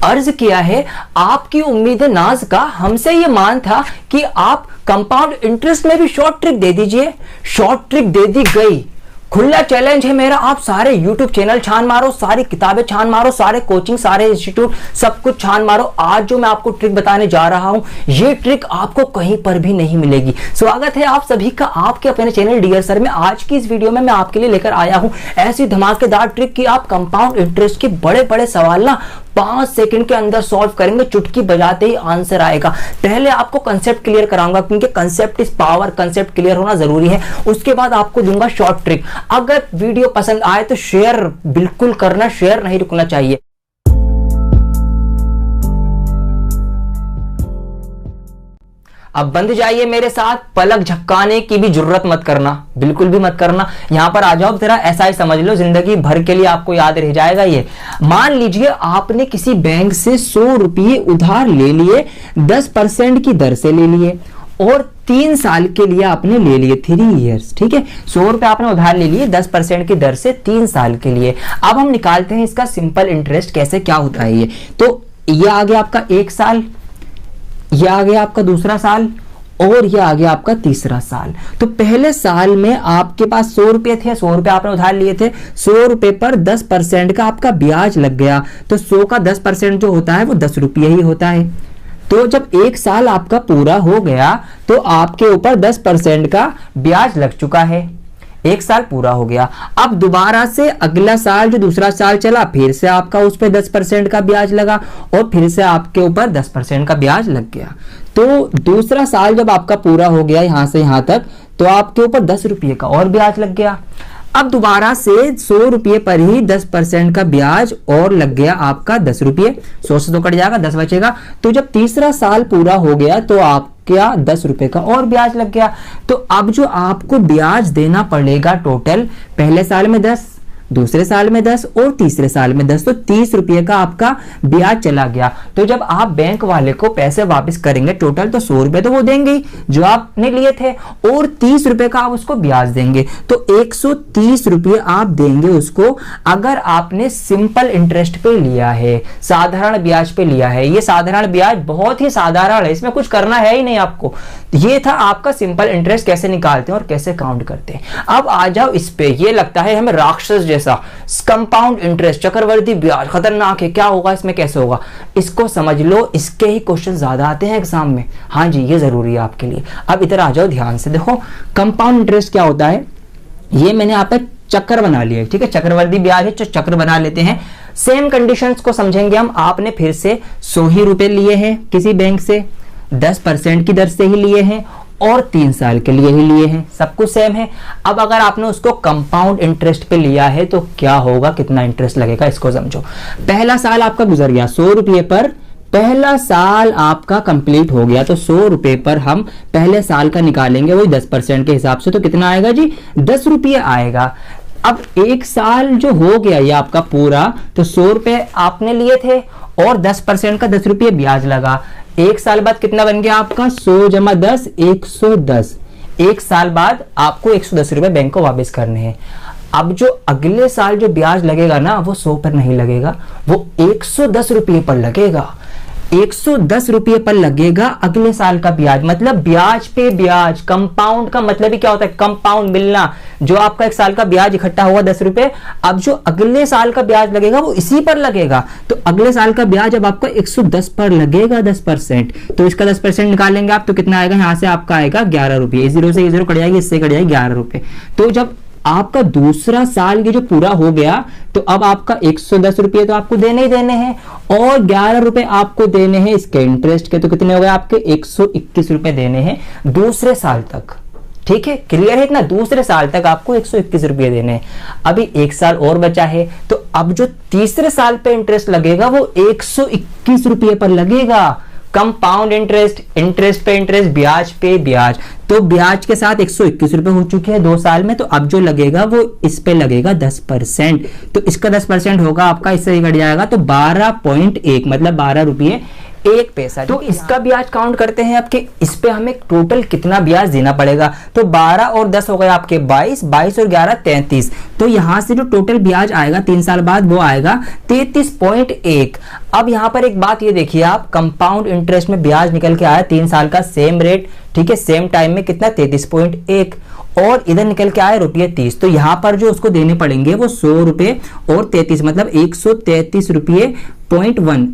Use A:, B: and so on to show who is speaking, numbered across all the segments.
A: अर्ज किया है, आपकी उम्मीद नाज का हमसे ये मान था कि आप कंपाउंड इंटरेस्ट में भी शॉर्ट ट्रिक दे दीजिए। शॉर्ट ट्रिक दे दी गई। खुला चैलेंज है मेरा, आप सारे YouTube चैनल छान मारो, सारी किताबें छान मारो, सारे कोचिंग, सारे इंस्टीट्यूट, सब कुछ छान मारो। आज जो मैं आपको ट्रिक बताने जा रहा हूं, ये ट्रिक आपको कहीं पर भी नहीं मिलेगी। स्वागत है आप सभी का आपके अपने चैनल डियर सर में। आज की इस वीडियो में मैं आपके लिए लेकर आया हूं ऐसी धमाकेदार ट्रिक कि आप कंपाउंड इंटरेस्ट के बड़े बड़े सवाल ना 5 सेकंड के अंदर सॉल्व करेंगे। चुटकी बजाते ही आंसर आएगा। पहले आपको कंसेप्ट क्लियर कराऊंगा, क्योंकि concept is power, concept clear होना जरूरी है। उसके बाद आपको दूंगा शॉर्ट ट्रिक। अगर वीडियो पसंद आए तो शेयर बिल्कुल करना, शेयर नहीं रुकना चाहिए। अब बंद जाइए मेरे साथ, पलक झपकाने की भी जरूरत मत करना, बिल्कुल भी मत करना। यहां पर आ जाओ, तेरा ऐसा ही समझ लो, जिंदगी भर के लिए आपको याद रह जाएगा ये। मान लीजिए आपने किसी बैंक से 100 रुपये उधार ले लिए, 10% की दर से ले लिए और 3 साल के लिए आपने ले लिए, 3 इयर्स। ठीक है, 100 रुपए आपने उधार ले लिए 10% की दर से 3 साल के लिए। अब हम निकालते हैं इसका सिंपल इंटरेस्ट कैसे क्या होता है ये। तो ये आ गया आपका 1 साल, यह आ गया आपका दूसरा साल और यह आ गया आपका तीसरा साल। तो पहले साल में आपके पास 100 रुपए थे, 100 रुपए आपने उधार लिए थे, 100 रुपए पर 10% का आपका ब्याज लग गया। तो 100 का 10% जो होता है वो 10 रुपये ही होता है। तो जब 1 साल आपका पूरा हो गया तो आपके ऊपर 10% का ब्याज लग चुका है। 1 साल पूरा हो गया। अब दोबारा से अगला साल जो दूसरा साल चला, फिर से आपका उस पर 10% का ब्याज लगा और फिर से आपके ऊपर 10% का ब्याज लग गया। तो दूसरा साल जब आपका पूरा हो गया यहां से यहां तक, तो आपके ऊपर 10 रुपये का और ब्याज लग गया। अब दोबारा से 100 रुपये पर ही 10% का ब्याज और लग गया आपका 10 रुपये। 100 से तो कट जाएगा, 10 बचेगा। तो जब तीसरा साल पूरा हो गया तो आप क्या 10 रुपए का और ब्याज लग गया। तो अब जो आपको ब्याज देना पड़ेगा टोटल, पहले साल में 10, दूसरे साल में 10 और तीसरे साल में 10, तो 30 रुपये का आपका ब्याज चला गया। तो जब आप बैंक वाले को पैसे वापस करेंगे टोटल, तो 100 रुपए तो वो देंगे ही जो आपने लिए थे, और 30 रुपए का आप उसको ब्याज देंगे। तो 130 रुपये आप देंगे उसको अगर आपने सिंपल इंटरेस्ट पे लिया है, साधारण ब्याज पे लिया है। ये साधारण ब्याज बहुत ही साधारण है, इसमें कुछ करना है ही नहीं आपको। ये था आपका सिंपल इंटरेस्ट कैसे निकालते हैं और कैसे काउंट करते हैं। अब आ जाओ इस पे। ये लगता है हमें राक्षस जैसा, कंपाउंड इंटरेस्ट, चक्रवर्ती ब्याज, खतरनाक है, क्या होगा इसमें, कैसे होगा। इसको समझ लो, इसके ही क्वेश्चन ज्यादा आते हैं एग्जाम में। हाँ जी, ये जरूरी है आपके लिए। अब इधर आ जाओ, ध्यान से देखो कंपाउंड इंटरेस्ट क्या होता है। ये मैंने यहाँ पे चक्र बना लिया है, ठीक है, चक्रवर्ती ब्याज है तो चक्र बना लेते हैं। सेम कंडीशंस को समझेंगे हम। आपने फिर से 100 ही रुपए लिए हैं किसी बैंक से, 10% की दर से ही लिए हैं और 3 साल के लिए ही लिए हैं, सब कुछ सेम है। अब अगर आपने उसको कंपाउंड इंटरेस्ट पे लिया है तो क्या होगा, कितना इंटरेस्ट लगेगा, इसको समझो। पहला साल आपका गुजर गया 100 रुपये पर, पहला साल आपका कंप्लीट हो गया। तो 100 रुपये पर हम पहले साल का निकालेंगे, वही 10% के हिसाब से, तो कितना आएगा जी, 10 रुपये आएगा। अब 1 साल जो हो गया ये आपका पूरा, तो 100 रुपये आपने लिए थे और 10% का 10 रुपये ब्याज लगा। 1 साल बाद कितना बन गया आपका, 100 जमा 10, 110। 1 साल बाद आपको 110 रुपए बैंक को वापस करने हैं। अब जो अगले साल जो ब्याज लगेगा ना, वो 100 पर नहीं लगेगा, वो 110 रुपये पर लगेगा। 110 रुपये पर लगेगा अगले साल का ब्याज। मतलब ब्याज पे ब्याज। कंपाउंड का मतलब ही क्या होता है, कंपाउंड मिलना। जो आपका 1 साल का ब्याज इकट्ठा हुआ 10 रुपए, अब जो अगले साल का ब्याज लगेगा वो इसी पर लगेगा। तो अगले साल का ब्याज अब आपको 110 पर लगेगा, 10%। तो इसका 10% निकालेंगे आप तो कितना आएगा, यहां से आपका आएगा 11 रुपये। 0 से 0 कट जाएगी, इससे कट जाएगी 11 रुपये। तो जब आपका दूसरा साल ये जो पूरा हो गया, तो अब आपका 110 रुपये तो आपको देने ही देने हैं और 11 रुपए आपको देने हैं इसके इंटरेस्ट के। तो कितने हो गए आपके, 121 रुपए देने हैं दूसरे साल तक। ठीक है, क्लियर है इतना। दूसरे साल तक आपको 121 रुपये देने हैं। अभी 1 साल और बचा है, तो अब जो तीसरे साल पे इंटरेस्ट लगेगा वो 121 रुपये पर लगेगा। कंपाउंड इंटरेस्ट, इंटरेस्ट पे इंटरेस्ट, ब्याज पे ब्याज। तो ब्याज के साथ 121 रुपए हो चुके हैं 2 साल में, तो अब जो लगेगा वो इस पे लगेगा 10%, तो इसका 10% होगा आपका, इससे कट जाएगा तो 12.1 मतलब 12 रुपये 1 पैसा। तो इसका ब्याज काउंट करते हैं आपके, इस पे हमें टोटल कितना ब्याज देना पड़ेगा, तो 12 और 10 हो गए आपके 22, 22 और 11 33, तो यहां से जो टोटल ब्याज आएगा 3 साल बाद वो आएगा 33.1। अब यहां पर एक बात ये देखिए आप, कंपाउंड इंटरेस्ट में ब्याज निकल के आया 3 साल का सेम रेट, ठीक है, सेम टाइम में कितना 33.1, और इधर निकल के आए रुपये 30, तो यहां पर जो उसको देने पड़ेंगे वो 100 रुपए और 33 मतलब 133 रुपये 0.1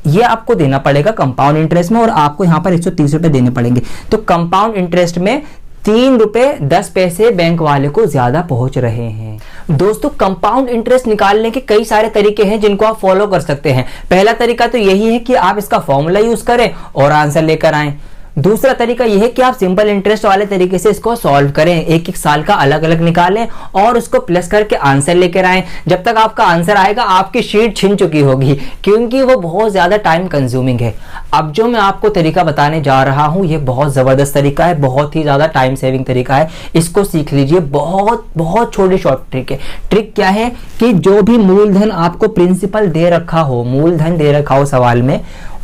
A: ये आपको देना पड़ेगा कंपाउंड इंटरेस्ट में, और आपको यहां पर 130 रुपए देने पड़ेंगे। तो कंपाउंड इंटरेस्ट में 3 रुपए 10 पैसे बैंक वाले को ज्यादा पहुंच रहे हैं। दोस्तों कंपाउंड इंटरेस्ट निकालने के कई सारे तरीके हैं जिनको आप फॉलो कर सकते हैं। पहला तरीका तो यही है कि आप इसका फॉर्मूला यूज करें और आंसर लेकर आएं। दूसरा तरीका यह है कि आप सिंपल इंटरेस्ट वाले तरीके से इसको सॉल्व करें, एक एक साल का अलग अलग निकालें और उसको प्लस करके आंसर लेकर आएं। जब तक आपका आंसर आएगा आपकी शीट छिन चुकी होगी, क्योंकि वो बहुत ज्यादा टाइम कंज्यूमिंग है। अब जो मैं आपको तरीका बताने जा रहा हूं ये बहुत जबरदस्त तरीका है, बहुत ही ज्यादा टाइम सेविंग तरीका है, इसको सीख लीजिए। बहुत बहुत छोटी शॉर्ट ट्रिक है। ट्रिक क्या है कि जो भी मूलधन आपको प्रिंसिपल दे रखा हो, मूलधन दे रखा हो सवाल में,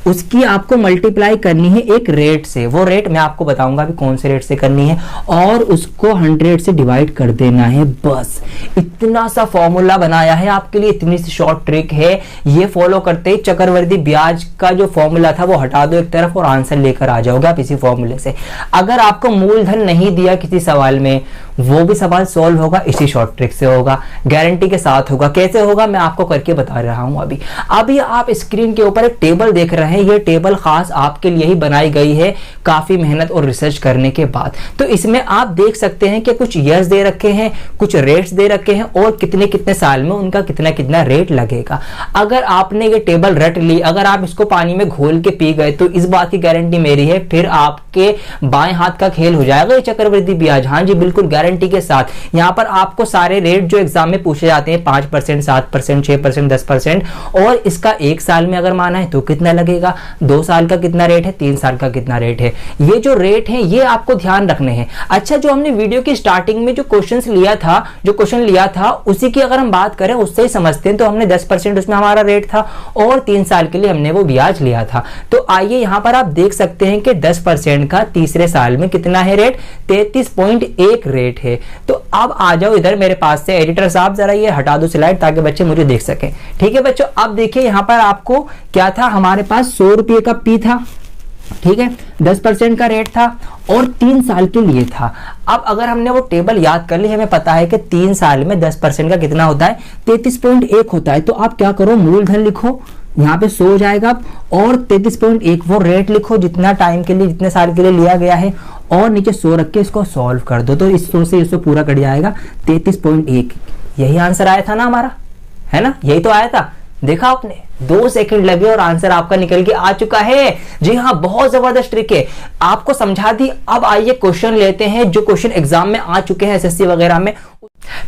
A: उसकी आपको मल्टीप्लाई करनी है एक रेट से। वो रेट मैं आपको बताऊंगा भी कौन से रेट से करनी है, और उसको 100 से डिवाइड कर देना है, बस इतना सा फॉर्मूला बनाया है आपके लिए, इतनी सी शॉर्ट ट्रिक है। ये फॉलो करते ही चक्रवृद्धि ब्याज का जो फॉर्मूला था वो हटा दो एक तरफ और आंसर लेकर आ जाओगे आप इसी फॉर्मूले से। अगर आपको मूलधन नहीं दिया किसी सवाल में, वो भी सवाल सॉल्व होगा इसी शॉर्ट ट्रिक से होगा, गारंटी के साथ होगा। कैसे होगा मैं आपको करके बता रहा हूं। अभी आप स्क्रीन के ऊपर एक टेबल देख रहे हैं, ये टेबल खास आपके लिए ही बनाई गई है काफी मेहनत और रिसर्च करने के बाद। तो इसमें आप देख सकते हैं कि कुछ ईयर्स दे रखे हैं, कुछ रेट्स दे रखे हैं, और कितने कितने साल में उनका कितना कितना रेट लगेगा। अगर आपने ये टेबल रट ली, अगर आप इसको पानी में घोल के पी गए, तो इस बात की गारंटी मेरी है फिर आपके बाएं हाथ का खेल हो जाएगा ये चक्रवृद्धि ब्याज। हाँ जी बिल्कुल गारंटी के साथ। यहां पर आपको सारे रेट जो एग्जाम में पूछे जाते हैं 5%, 7%, 6%, 10%, और इसका 1 साल में अगर माना है तो कितना लगेगा, 2 साल का कितना रेट है, 3 साल का कितना रेट है। ये जो रेट है ये आपको ध्यान रखने हैं। अच्छा, जो हमने वीडियो की स्टार्टिंग में जो क्वेश्चन लिया था उसी की अगर हम बात करें उससे ही समझते हैं। तो हमने 10% उसमें हमारा रेट था और 3 साल के लिए हमने वो ब्याज लिया था। तो आइए यहां पर आप देख सकते हैं कि 10% का तीसरे साल में कितना है रेट, 33.1 रेट है। तो अब आ जाओ इधर मेरे पास से, एडिटर साहब जरा ये हटा दो स्लाइड ताकि बच्चे मुझे देख सकें। ठीक है बच्चों, अब देखिए यहां पर आपको क्या था, हमारे पास 100 रुपये का पी था, ठीक है, 10% का रेट था और 3 साल के लिए था। अब अगर हमने वो टेबल याद कर ली, हमें पता है कि 3 साल में 10% का कितना होता है, 33.1 होता है। तो आप क्या करो, मूलधन लिखो, यहाँ पे 100 हो जाएगा, और 33.1 वो रेट लिखो जितना टाइम के लिए, जितने साल के लिए लिया गया है, और नीचे 100 रख के इसको सॉल्व कर दो। तो इस 100 से 100 पूरा कट जाएगा 33.1। यही आंसर आया था ना हमारा, है ना, यही तो आया था। देखा आपने, 2 सेकंड लगे और आंसर आपका निकल के आ चुका है। जी हाँ, बहुत जबरदस्त ट्रिक है, आपको समझा दी। अब आइए क्वेश्चन लेते हैं जो क्वेश्चन एग्जाम में आ चुके हैं एसएससी वगैरह में।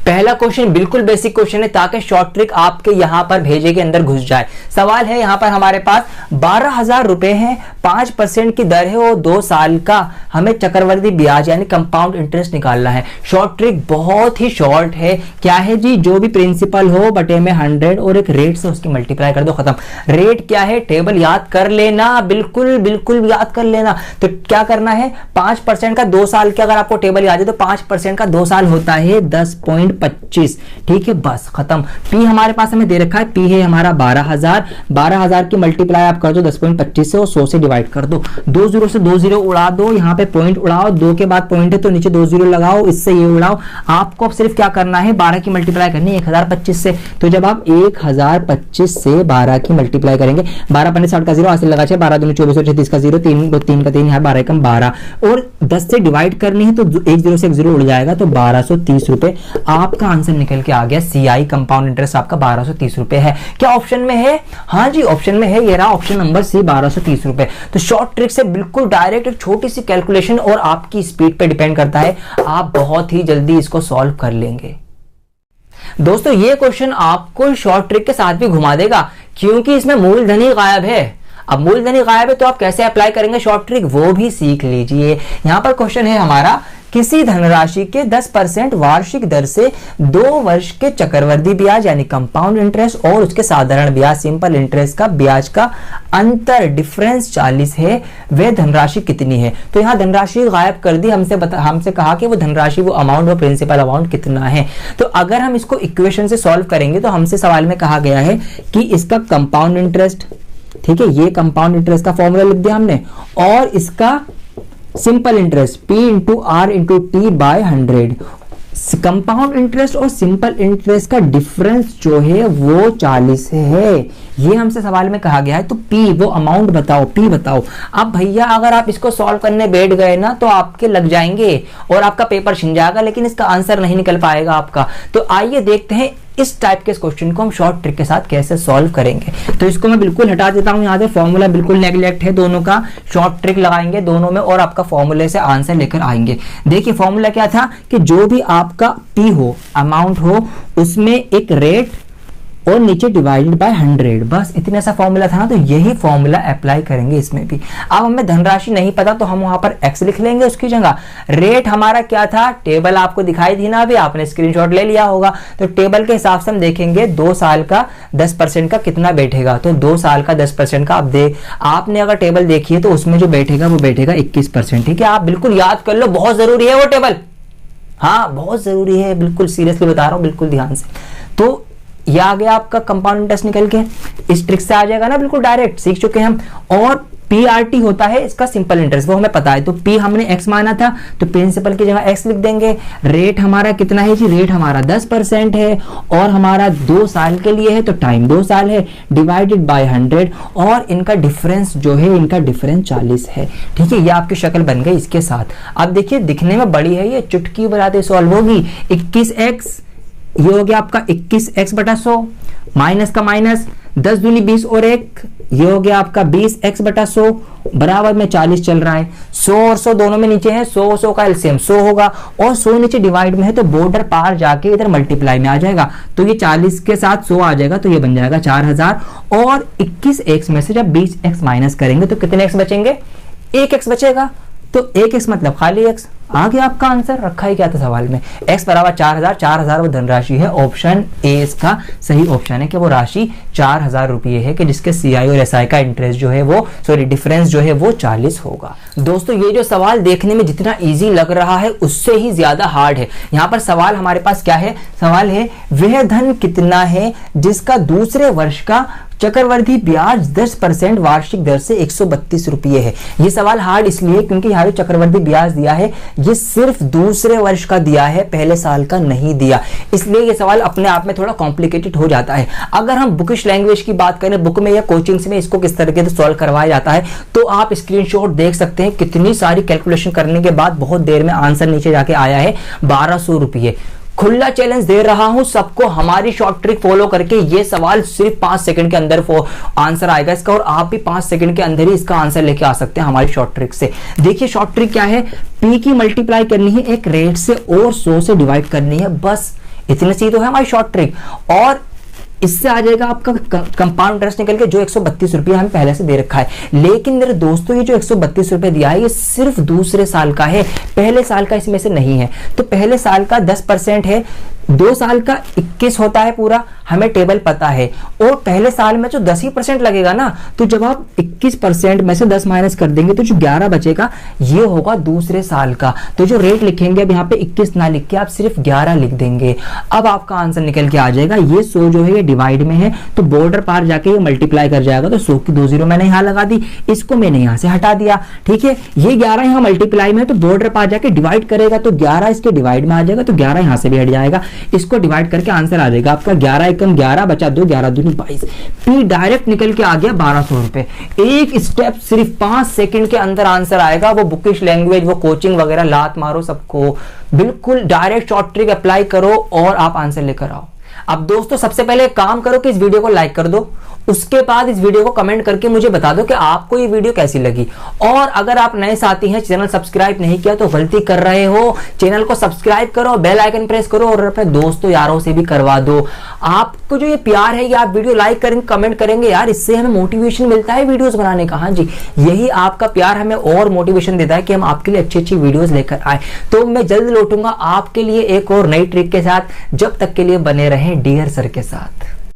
A: पहला क्वेश्चन बिल्कुल बेसिक क्वेश्चन है ताकि शॉर्ट ट्रिक आपके यहां पर भेजे के अंदर घुस जाए। सवाल है यहां पर हमारे पास 12,000 रुपए है, 5% की दर है और 2 साल का हमें चक्रवृद्धि ब्याज यानी कंपाउंड इंटरेस्ट निकालना है। शॉर्ट ट्रिक बहुत ही शॉर्ट है। क्या है जी, जो भी प्रिंसिपल हो बटे में 100 और एक रेट से उसकी मल्टीप्लाई कर दो, खत्म। रेट क्या है, टेबल याद कर लेना, बिल्कुल बिल्कुल याद कर लेना। तो क्या करना है, 5% का 2 साल का अगर आपको टेबल याद है तो 5% का 2 साल होता है 10.25, ठीक है, बस खत्म। पी हमारे पास हमें दे रखा है, पी है हमारा 12,000 की मल्टीप्लाई आप कर दो 10.25 से और 100 से डिवाइड कर दो। 2 जीरो से 2 जीरो उड़ा दो, यहाँ पे पॉइंट उड़ाओ, 2 के बाद पॉइंट है तो नीचे 2 जीरो लगाओ, इससे ये उड़ाओ। आपको सिर्फ क्या करना है, 12 की मल्टीप्लाई करनी है 1025 से। तो जब आप 1025 से 12 की मल्टीप्लाई करेंगे, 12 पंजे 60 का 0 हासिल लगा, 12 दूनी 24 और 36 का 0, 3 का 3, यहाँ 12 कम 12, और 10 से डिवाइड करनी है तो 1 जीरो से 1 जीरो उड़ जाएगा, तो 1230 रुपए आपका आंसर निकल के आ गया। सीआई कंपाउंड इंटरेस्ट आपका 1230 रुपए है। क्या ऑप्शन में है? हाँ जी ऑप्शन में है, ये रहा ऑप्शन नंबर सी, 1230 रुपए। तो शॉर्ट ट्रिक से बिल्कुल डायरेक्ट एक छोटी सी कैलकुलेशन और आपकी स्पीड पे डिपेंड करता है, आप बहुत ही जल्दी इसको सॉल्व कर लेंगे। दोस्तों ये क्वेश्चन आपको शॉर्ट ट्रिक के साथ भी घुमा देगा क्योंकि इसमें मूलधन ही गायब है। अब मूलधन ही गायब है तो आप कैसे अप्लाई करेंगे शॉर्ट ट्रिक, वो भी सीख लीजिए। यहां पर क्वेश्चन है हमारा, किसी धनराशि के 10% वार्षिक दर से 2 वर्ष के चक्रवृद्धि ब्याज यानी कंपाउंड इंटरेस्ट और उसके साधारण ब्याज सिंपल इंटरेस्ट का ब्याज का अंतर डिफरेंस 40 है, वह धनराशि कितनी है। तो यहां धनराशि गायब कर दी, हमसे कहा कि वो धनराशि, वो अमाउंट, वो प्रिंसिपल अमाउंट कितना है। तो अगर हम इसको इक्वेशन से सॉल्व करेंगे तो हमसे सवाल में कहा गया है कि इसका कंपाउंड इंटरेस्ट, ठीक है, ये कंपाउंड इंटरेस्ट का फॉर्मूला लिख दिया हमने, और इसका simple interest P into R into T by 100। Compound interest और सिंपल इंटरेस्ट का डिफरेंस जो है वो 40 है, ये हमसे सवाल में कहा गया है। तो P, वो अमाउंट बताओ, P बताओ। अब भैया अगर आप इसको सॉल्व करने बैठ गए ना तो आपके लग जाएंगे और आपका पेपर छिन जाएगा, लेकिन इसका आंसर नहीं निकल पाएगा आपका। तो आइए देखते हैं इस टाइप के क्वेश्चन को हम शॉर्ट ट्रिक के साथ कैसे सॉल्व करेंगे। तो इसको मैं बिल्कुल हटा देता हूं यहां से, फॉर्मूला बिल्कुल नेग्लेक्ट है दोनों का, शॉर्ट ट्रिक लगाएंगे दोनों में और आपका फॉर्मूले से आंसर लेकर आएंगे। देखिए फॉर्मूला क्या था कि जो भी आपका P हो, अमाउंट हो, उसमें एक रेट और नीचे डिवाइडेड बाय 100, बस इतना सा फॉर्मूला था ना। तो यही फॉर्मूला अप्लाई करेंगे इसमें भी। अब हमें धनराशि नहीं पता तो हम वहां पर x लिख लेंगे उसकी जगह। रेट हमारा क्या था, टेबल आपको दिखाई थी ना, अभी आपने स्क्रीनशॉट ले लिया होगा। तो टेबल के हिसाब से हम देखेंगे 2 साल का 10% का कितना बैठेगा। तो 2 साल का 10% का आपने अगर टेबल देखी है तो उसमें जो बैठेगा वो बैठेगा 21%। ठीक है, आप बिल्कुल याद कर लो, बहुत जरूरी है वो टेबल, हाँ बहुत जरूरी है, बिल्कुल सीरियसली बता रहा हूं, बिल्कुल ध्यान से। तो ये आ गया आपका कंपाउंड इंटरेस्ट निकल के, इस ट्रिक से आ जाएगा ना, बिल्कुल डायरेक्ट सीख चुके हैं हम। और PRT होता है इसका सिंपल इंटरेस्ट, वो हमें पता है। तो P हमने x माना था तो प्रिंसिपल की जगह x लिख देंगे। रेट हमारा कितना है जी, रेट हमारा 10% है और हमारा 2 साल के लिए है तो टाइम 2 साल है, डिवाइडेड बाय 100 और इनका डिफरेंस जो है, इनका डिफरेंस 40 है। ठीक है, ये आपकी शक्ल बन गई इसके साथ। अब देखिए दिखने में बड़ी है, ये चुटकी बजाते सॉल्व होगी। 21x, ये हो गया आपका 21x बटा 100, माइनस का माइनस, 10 दूनी 20 और 1, ये हो गया आपका 20x बटा 100 बराबर में 40 चल रहा है। 100 और 100 दोनों में नीचे है, 100 का एलसीएम 100 होगा और 100 नीचे डिवाइड में है तो बॉर्डर पार जाके इधर मल्टीप्लाई में आ जाएगा। तो ये 40 के साथ 100 आ जाएगा तो ये बन जाएगा 4000। और 21x में से जब 20x माइनस करेंगे तो कितने x बचेंगे, 1x बचेगा। तो 1x मतलब खाली x, आ गया आपका आंसर। रखा ही क्या था सवाल में, x बराबर 4000, 4000 वो धनराशि है। ऑप्शन ए इसका सही ऑप्शन है कि वो राशि 4000 रुपये है कि जिसके CI और SI का इंटरेस्ट जो है वो, सॉरी डिफरेंस जो है वो 40 होगा। दोस्तों ये जो सवाल देखने में जितना इजी लग रहा है उससे ही ज्यादा हार्ड है। यहाँ पर सवाल हमारे पास क्या है, सवाल है वह धन कितना है जिसका दूसरे वर्ष का चक्रवर्ती ब्याज 10% वार्षिक दर से 132 रुपये है। ये सवाल हार्ड इसलिए क्योंकि यहाँ जो चक्रवर्ती ब्याज दिया है ये सिर्फ दूसरे वर्ष का दिया है, पहले साल का नहीं दिया, इसलिए ये सवाल अपने आप में थोड़ा कॉम्प्लिकेटेड हो जाता है। अगर हम बुकिश लैंग्वेज की बात करें, बुक में या कोचिंग्स में इसको किस तरीके से सॉल्व करवाया जाता है तो आप स्क्रीनशॉट देख सकते हैं। कितनी सारी कैलकुलेशन करने के बाद बहुत देर में आंसर नीचे जाके आया है 1200 रुपये। खुला चैलेंज दे रहा हूं सबको, हमारी शॉर्ट ट्रिक फॉलो करके ये सवाल सिर्फ 5 सेकंड के अंदर आंसर आएगा इसका, और आप भी 5 सेकंड के अंदर ही इसका आंसर लेके आ सकते हैं हमारी शॉर्ट ट्रिक से। देखिए शॉर्ट ट्रिक क्या है, P की मल्टीप्लाई करनी है एक रेट से और 100 से डिवाइड करनी है, बस इतनी सी तो है हमारी शॉर्ट ट्रिक। और इससे आ जाएगा आपका कंपाउंड इंटरेस्ट निकल के जो 132 रुपये हमें पहले से दे रखा है। लेकिन मेरे दोस्तों ये जो 132 रुपये दिया है ये सिर्फ दूसरे साल का है, पहले साल का इसमें से नहीं है। तो पहले साल का 10% है, 2 साल का 21 होता है पूरा, हमें टेबल पता है। और पहले साल में जो 10% लगेगा ना, तो जब आप 21% में से 10 माइनस कर देंगे तो जो 11 बचेगा ये होगा दूसरे साल का। तो जो रेट लिखेंगे अब यहाँ पे 21 ना लिख के आप सिर्फ 11 लिख देंगे, अब आपका आंसर निकल के आ जाएगा। ये 100 जो है ये डिवाइड में है तो बॉर्डर पार जाके ये मल्टीप्लाई कर जाएगा। तो 100 की 2 0 मैंने यहाँ लगा दी, इसको मैंने यहाँ से हटा दिया। ठीक है, ये 11 यहाँ मल्टीप्लाई में तो बॉर्डर पार जाके डिवाइड करेगा तो 11 इसके डिवाइड में आ जाएगा, तो 11 यहाँ से भी हट जाएगा। इसको डिवाइड करके आंसर आ जाएगा आपका 11 एकम 11 बचा 2, 11 दूनी 22। P डायरेक्ट निकल के आ गया 1200 रुपए। एक स्टेप सिर्फ 5 सेकंड के अंदर आंसर आएगा। वो बुकिश लैंग्वेज, वो कोचिंग वगैरह लात मारो सबको, बिल्कुल डायरेक्ट शॉर्ट ट्रिक अप्लाई करो और आप आंसर लेकर आओ। अब दोस्तों सबसे पहले एक काम करो कि इस वीडियो को लाइक कर दो, उसके बाद इस वीडियो को कमेंट करके मुझे बता दो कि आपको ये वीडियो कैसी लगी। और अगर आप नए साथी हैं, चैनल सब्सक्राइब नहीं किया तो गलती कर रहे हो, चैनल को सब्सक्राइब करो, बेल आइकन प्रेस करो और अपने दोस्तों यारों से भी करवा दो। आपको जो ये प्यार है, ये आप वीडियो लाइक करेंगे, कमेंट करेंगे यार, इससे हमें मोटिवेशन मिलता है वीडियोस बनाने का। हाँ जी, यही आपका प्यार हमें और मोटिवेशन देता है कि हम आपके लिए अच्छी अच्छी वीडियोस लेकर आए। तो मैं जल्द लौटूंगा आपके लिए एक और नई ट्रिक के साथ। जब तक के लिए बने रहें डियर सर के साथ।